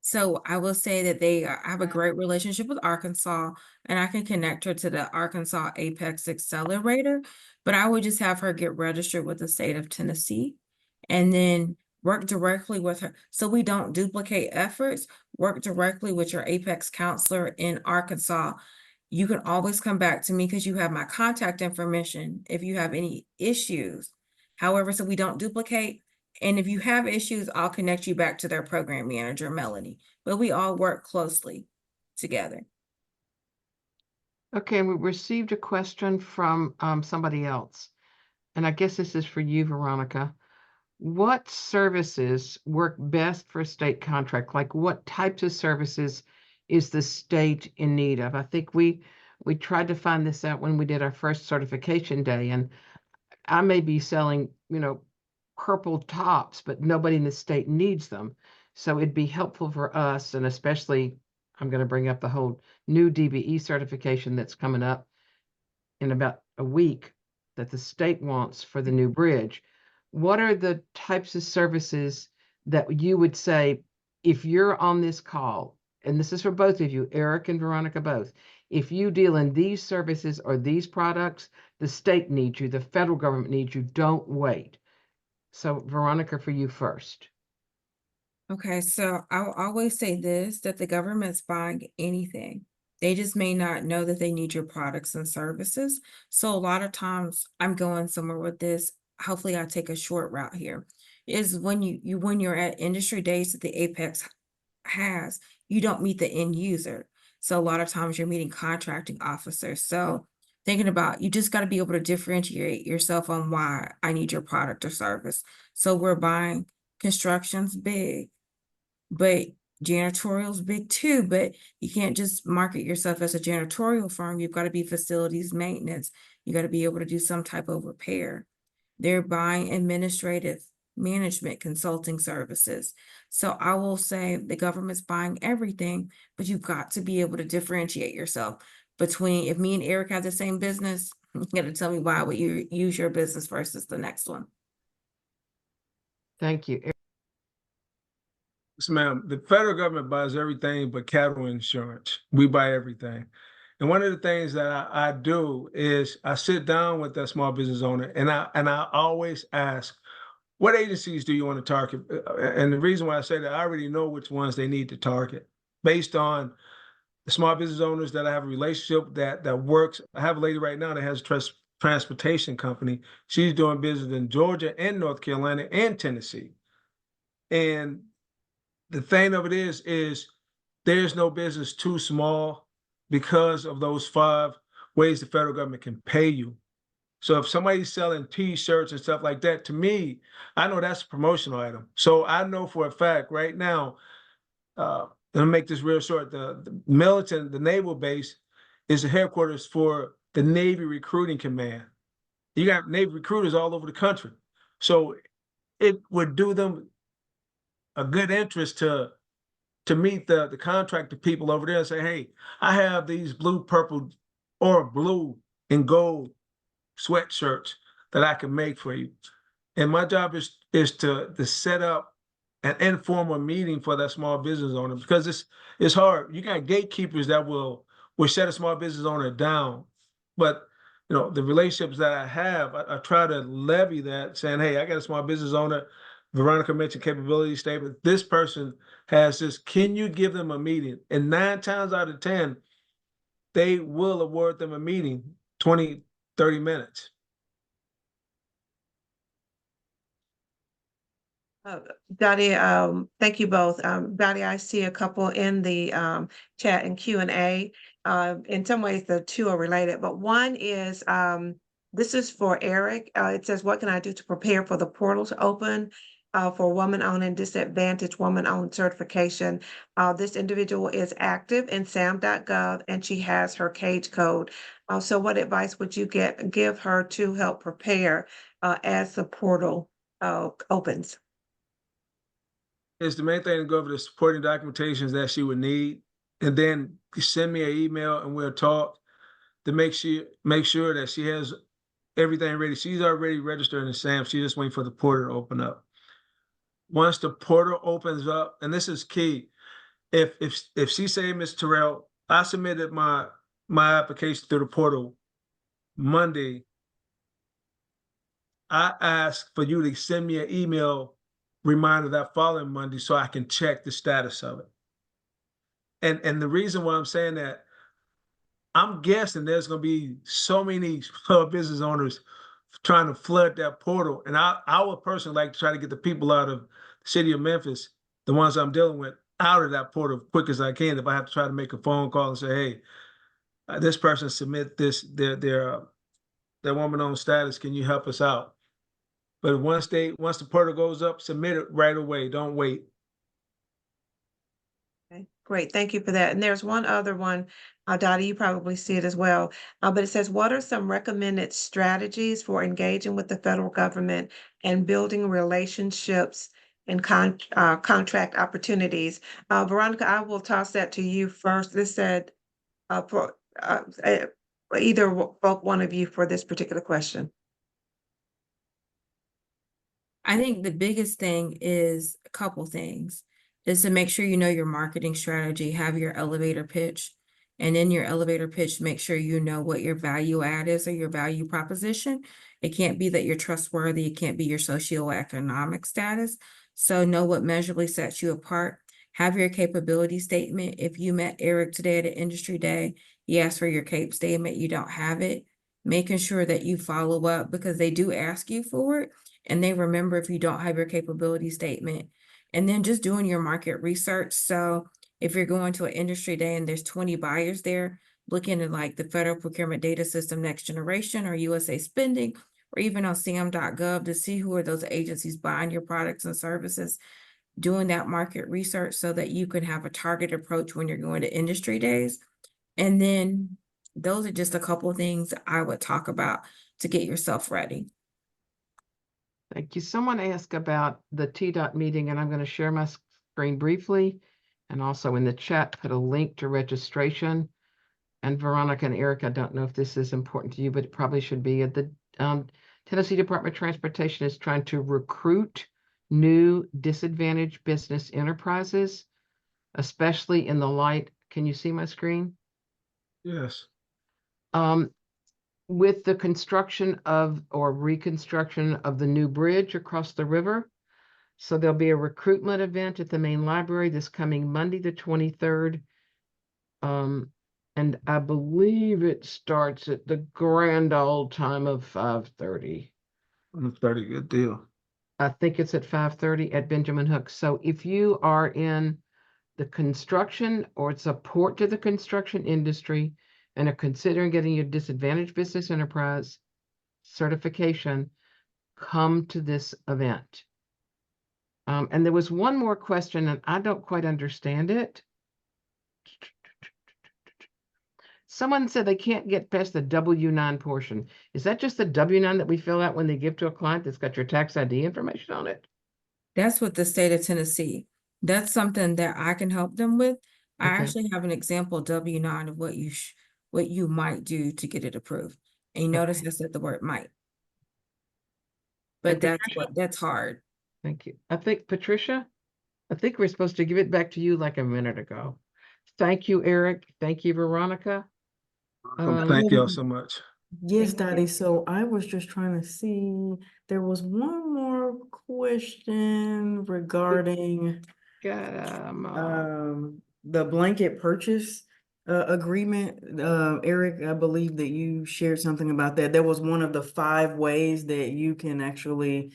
So I will say that I have a great relationship with Arkansas, and I can connect her to the Arkansas Apex Accelerator, but I would just have her get registered with the state of Tennessee and then work directly with her. So we don't duplicate efforts, work directly with your Apex counselor in Arkansas. You can always come back to me because you have my contact information if you have any issues. However, so we don't duplicate. And if you have issues, I'll connect you back to their program manager, Melanie, but we all work closely together. Okay, and we received a question from somebody else. And I guess this is for you, Veronica. What services work best for a state contract? Like what types of services is the state in need of? I think we tried to find this out when we did our first certification day, and I may be selling, purple tops, but nobody in the state needs them. So it'd be helpful for us, and especially I'm going to bring up the whole new DBE certification that's coming up in about a week that the state wants for the new bridge. What are the types of services that you would say, if you're on this call, and this is for both of you, Eric and Veronica both, if you deal in these services or these products, the state needs you, the federal government needs you. Don't wait. So Veronica, for you first. Okay, so I'll always say this, that the government's buying anything. They just may not know that they need your products and services. So a lot of times I'm going somewhere with this. Hopefully I take a short route here. Is when when you're at industry days that the Apex has, you don't meet the end user. So a lot of times you're meeting contracting officers. So thinking about, you just got to be able to differentiate yourself on why I need your product or service. So we're buying, construction's big, but janitorial's big too. But you can't just market yourself as a janitorial firm. You've got to be facilities maintenance. You got to be able to do some type of repair. They're buying administrative management consulting services. So I will say the government's buying everything, but you've got to be able to differentiate yourself between, if me and Eric have the same business, you got to tell me why would you use your business versus the next one. Thank you. Yes, ma'am. The federal government buys everything but cattle insurance. We buy everything. And one of the things that I do is I sit down with that small business owner and I always ask, what agencies do you want to target? And the reason why I say that, I already know which ones they need to target based on the small business owners that I have a relationship that works. I have a lady right now that has a transportation company. She's doing business in Georgia and North Carolina and Tennessee. And the thing of it is there's no business too small because of those 5 ways the federal government can pay you. So if somebody's selling T-shirts and stuff like that, to me, I know that's a promotional item. So I know for a fact right now, let me make this real short. The militant, the naval base is the headquarters for the Navy Recruiting Command. You got Navy recruiters all over the country. So it would do them a good interest to meet the contractor people over there and say, hey, I have these blue, purple, or blue and gold sweatshirts that I can make for you. And my job is to set up an informal meeting for that small business owner, because it's hard. You got gatekeepers that will shut a small business owner down. But the relationships that I have, I try to levy that, saying, hey, I got a small business owner. Veronica mentioned capability statement. This person has this. Can you give them a meeting? And 9 times out of 10, they will award them a meeting, 20, 30 minutes. Dottie, thank you both. Dottie, I see a couple in the chat and Q&A. In some ways, the two are related, but one is, this is for Eric. It says, what can I do to prepare for the portal to open for woman-owned and disadvantaged woman-owned certification? This individual is active in SAM.gov and she has her CAGE code. So what advice would you give her to help prepare as the portal opens? It's the main thing to go over the supporting documentations that she would need, and then send me an email and we'll talk to make sure that she has everything ready. She's already registered in SAM. She's just waiting for the portal to open up. Once the portal opens up, and this is key, if she say, Ms. Terrell, I submitted my application through the portal Monday, I ask for you to send me an email reminder that following Monday so I can check the status of it. And the reason why I'm saying that, I'm guessing there's going to be so many small business owners trying to flood that portal. And I would personally like to try to get the people out of the city of Memphis, the ones I'm dealing with, out of that portal as quick as I can. If I have to try to make a phone call and say, hey, this person submit this, their woman-owned status, can you help us out? But once the portal goes up, submit it right away. Don't wait. Okay, great. Thank you for that. And there's one other one, Dottie, you probably see it as well. But it says, what are some recommended strategies for engaging with the federal government and building relationships and contract opportunities? Veronica, I will toss that to you first. This said, for either both one of you for this particular question. I think the biggest thing is a couple things, is to make sure you know your marketing strategy, have your elevator pitch. And in your elevator pitch, make sure you know what your value add is or your value proposition. It can't be that you're trustworthy. It can't be your socioeconomic status. So know what measurably sets you apart. Have your capability statement. If you met Eric today at an industry day, he asked for your CAPE statement, you don't have it, making sure that you follow up because they do ask you for it. And they remember if you don't have your capability statement. And then just doing your market research. So if you're going to an industry day and there's 20 buyers there, looking at like the Federal Procurement Data System Next Generation or USA Spending, or even on SAM.gov to see who are those agencies buying your products and services, doing that market research so that you can have a targeted approach when you're going to industry days. And then those are just a couple of things I would talk about to get yourself ready. Thank you. Someone asked about the TDOT meeting, and I'm going to share my screen briefly. And also in the chat, put a link to registration. And Veronica and Eric, I don't know if this is important to you, but it probably should be. At the Tennessee Department of Transportation is trying to recruit new disadvantaged business enterprises, especially in the light. Can you see my screen? Yes. With the construction of or reconstruction of the new bridge across the river. So there'll be a recruitment event at the main library this coming Monday, the 23rd. And I believe it starts at the grand old time of 5:30. 30, good deal. I think it's at 5:30 at Benjamin Hook. So if you are in the construction or support to the construction industry and are considering getting your disadvantaged business enterprise certification, come to this event. And there was one more question, and I don't quite understand it. Someone said they can't get past the W-9 portion. Is that just the W-9 that we fill out when they give to a client that's got your tax ID information on it? That's what the state of Tennessee. That's something that I can help them with. I Okay. actually have an example W-9 of what you might do to get it approved. And you notice I said the word might. But And that's hard. Thank you. I think, Patricia, I think we're supposed to give it back to you like a minute ago. Thank you, Eric. Thank you, Veronica. Thank you all so much. Yes, Thank you. Dottie. So I was just trying to see, there was one more question regarding the blanket purchase agreement. Eric, I believe that you shared something about that. That was one of the 5 ways that you can actually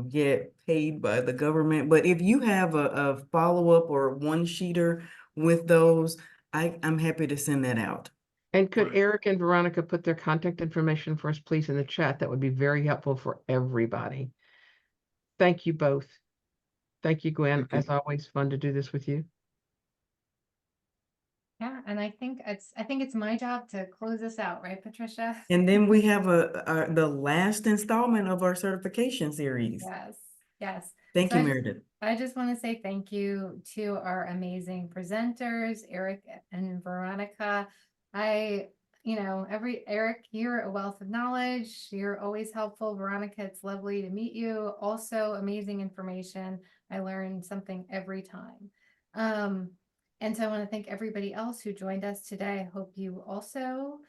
get paid by the government. But if you have a follow-up or one-sheeter with those, I'm happy to send that out. And could Eric and Veronica put their contact information for us, please, in the chat? That would be very helpful for everybody. Thank you both. Thank you, Gwen. As always, fun to do this with you. Yeah, and I think it's my job to close this out, right, Patricia? And then we have the last installment of our certification series. Yes, yes. Thank So you, I Meredith. I just want to say thank you to our amazing presenters, Eric and Veronica. Eric, you're a wealth of knowledge. You're always helpful. Veronica, it's lovely to meet you. Also, amazing information. I learn something every time. And so I want to thank everybody else who joined us today. I hope you also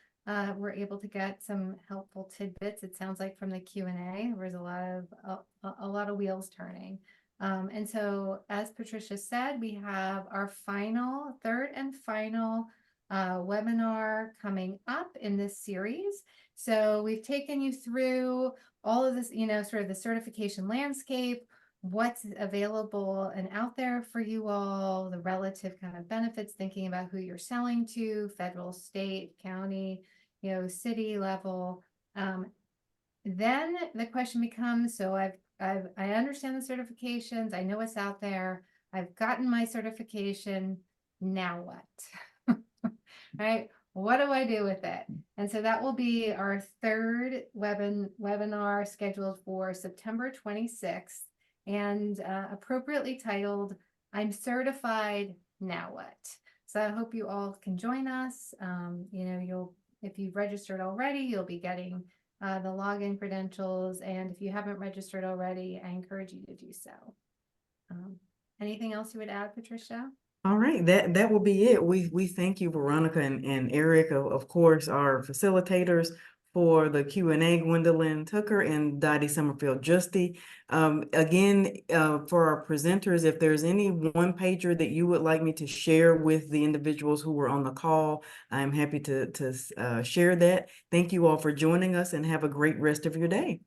were able to get some helpful tidbits. It sounds like from the Q&A, there was a lot of wheels turning. And so, as Patricia said, we have our third and final webinar coming up in this series. So we've taken you through all of this, sort of the certification landscape, what's available and out there for you all, the relative kind of benefits, thinking about who you're selling to, federal, state, county, city level. Then the question becomes, so I understand the certifications, I know it's out there, I've gotten my certification, now what? Right? What do I do with it? And so that will be our third webinar scheduled for September 26th and appropriately titled, I'm Certified, Now What? So I hope you all can join us. If you've registered already, you'll be getting the login credentials. And if you haven't registered already, I encourage you to do so. Anything else you would add, Patricia? All right, that will be it. We thank you, Veronica and Eric, of course, our facilitators for the Q&A, Gwendolyn Tucker and Dottie Summerfield Justy. Again, for our presenters, if there's any one pager that you would like me to share with the individuals who were on the call, I'm happy to share that. Thank you all for joining us and have a great rest of your day.